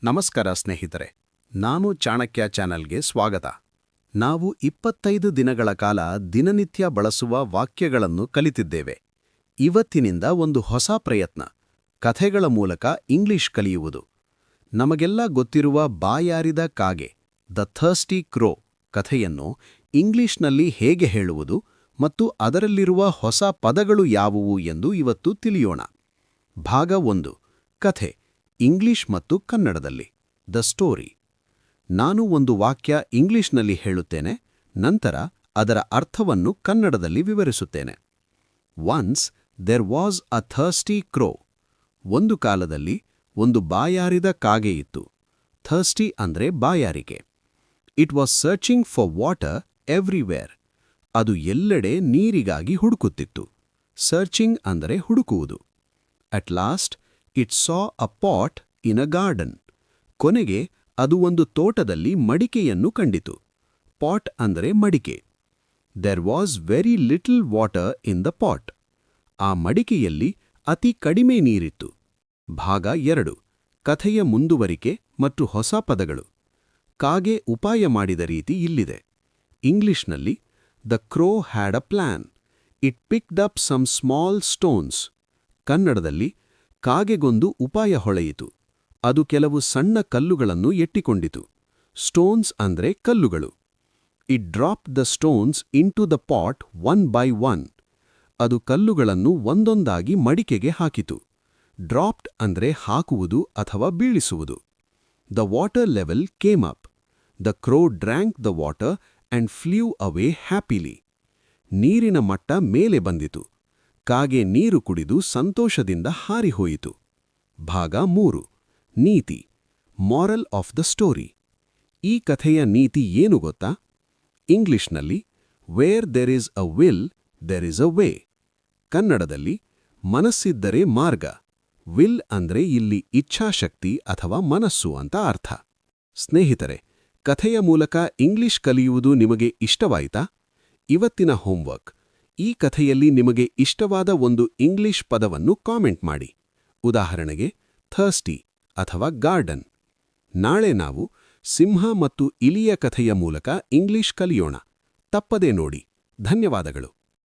ನಮಸ್ಕಾರ ಸ್ನೇಹಿತರೆ, ನಾನು ಚಾಣಕ್ಯ ಚಾನಲ್ಗೆ ಸ್ವಾಗತ. ನಾವು 25 ದಿನಗಳ ಕಾಲ ದಿನನಿತ್ಯ ಬಳಸುವ ವಾಕ್ಯಗಳನ್ನು ಕಲಿತಿದ್ದೇವೆ. ಇವತ್ತಿನಿಂದ ಒಂದು ಹೊಸ ಪ್ರಯತ್ನ, ಕಥೆಗಳ ಮೂಲಕ ಇಂಗ್ಲಿಷ್ ಕಲಿಯುವುದು. ನಮಗೆಲ್ಲ ಗೊತ್ತಿರುವ ಬಾಯಾರಿದ ಕಾಗೆ, ದ ಥರ್ಸ್ಟಿ ಕ್ರೋ ಕಥೆಯನ್ನು ಇಂಗ್ಲಿಷ್ನಲ್ಲಿ ಹೇಗೆ ಹೇಳುವುದು ಮತ್ತು ಅದರಲ್ಲಿರುವ ಹೊಸ ಪದಗಳು ಯಾವುವು ಎಂದು ಇವತ್ತು ತಿಳಿಯೋಣ. ಭಾಗ 1, ಕಥೆ, ಇಂಗ್ಲಿಷ್ ಮತ್ತು ಕನ್ನಡದಲ್ಲಿ. The story. ನಾನು ಒಂದು ವಾಕ್ಯ ಇಂಗ್ಲಿಷ್ನಲ್ಲಿ ಹೇಳುತ್ತೇನೆ, ನಂತರ ಅದರ ಅರ್ಥವನ್ನು ಕನ್ನಡದಲ್ಲಿ ವಿವರಿಸುತ್ತೇನೆ. Once there was a thirsty crow. ಒಂದು ಕಾಲದಲ್ಲಿ ಒಂದು ಬಾಯಾರಿದ ಕಾಗೆ ಇತ್ತು. ಥರ್ಸ್ಟಿ ಅಂದ್ರೆ ಬಾಯಾರಿಕೆ. It was searching for water everywhere. ಅದು ಎಲ್ಲೆಡೆ ನೀರಿಗಾಗಿ ಹುಡುಕುತ್ತಿತ್ತು. ಸರ್ಚಿಂಗ್ ಅಂದರೆ ಹುಡುಕುವುದು. At last it saw a pot in a garden. ಕೊನೆಗೆ ಅದು ಒಂದು ತೋಟದಲ್ಲಿ ಮಡಿಕೆಯನ್ನು ಕಂಡಿತು. ಪಾಟ್ ಅಂದರೆ ಮಡಿಕೆ. There was very little water in the pot. ಆ ಮಡಿಕೆಯಲ್ಲಿ ಅತಿ ಕಡಿಮೆ ನೀರಿತ್ತು. ಭಾಗ 2, ಕಥೆಯ ಮುಂದುವರಿಕೆ ಮತ್ತು ಹೊಸ ಪದಗಳು. ಕಾಗೆ ಉಪಾಯ ಮಾಡಿದ ರೀತಿ ಇಲ್ಲಿದೆ. ಇಂಗ್ಲಿಷ್ನಲ್ಲಿ the crow had a plan. It picked up some small stones. ಕನ್ನಡದಲ್ಲಿ ಕಾಗೆಗೊಂದು ಉಪಾಯ ಹೊಳೆಯಿತು. ಅದು ಕೆಲವು ಸಣ್ಣ ಕಲ್ಲುಗಳನ್ನು ಎಟ್ಟಿಕೊಂಡಿತು. ಸ್ಟೋನ್ಸ್ ಅಂದ್ರೆ ಕಲ್ಲುಗಳು. It dropped the stones in to the pot one by one. ಅದು ಕಲ್ಲುಗಳನ್ನು ಒಂದೊಂದಾಗಿ ಮಡಿಕೆಗೆ ಹಾಕಿತು. ಡ್ರಾಪ್ಡ್ ಅಂದ್ರೆ ಹಾಕುವುದು ಅಥವಾ ಬೀಳಿಸುವುದು. The water level came up. The crow drank the water and flew away happily. ನೀರಿನ ಮಟ್ಟ ಮೇಲೆ ಬಂದಿತು. ಕಾಗೆ ನೀರು ಕುಡಿದು ಸಂತೋಷದಿಂದ ಹಾರಿಹೋಯಿತು. ಭಾಗ 3, ನೀತಿ, ಮಾರಲ್ ಆಫ್ ದ ಸ್ಟೋರಿ. ಈ ಕಥೆಯ ನೀತಿ ಏನು ಗೊತ್ತಾ? ಇಂಗ್ಲಿಷ್ನಲ್ಲಿ where there is a will there is a way. ಕನ್ನಡದಲ್ಲಿ ಮನಸ್ಸಿದ್ದರೆ ಮಾರ್ಗ. ವಿಲ್ ಅಂದ್ರೆ ಇಲ್ಲಿ ಇಚ್ಛಾಶಕ್ತಿ ಅಥವಾ ಮನಸ್ಸು ಅಂತ ಅರ್ಥ. ಸ್ನೇಹಿತರೆ, ಕಥೆಯ ಮೂಲಕ ಇಂಗ್ಲಿಷ್ ಕಲಿಯುವುದು ನಿಮಗೆ ಇಷ್ಟವಾಯಿತಾ? ಇವತ್ತಿನ ಹೋಮ್ವರ್ಕ್, ಈ ಕಥೆಯಲ್ಲಿ ನಿಮಗೆ ಇಷ್ಟವಾದ ಒಂದು ಇಂಗ್ಲಿಷ್ ಪದವನ್ನು ಕಾಮೆಂಟ್ ಮಾಡಿ. ಉದಾಹರಣೆಗೆ ಥರ್ಸ್ಟಿ ಅಥವಾ ಗಾರ್ಡನ್. ನಾಳೆ ನಾವು ಸಿಂಹ ಮತ್ತು ಇಲಿಯ ಕಥೆಯ ಮೂಲಕ ಇಂಗ್ಲಿಷ್ ಕಲಿಯೋಣ. ತಪ್ಪದೇ ನೋಡಿ. ಧನ್ಯವಾದಗಳು.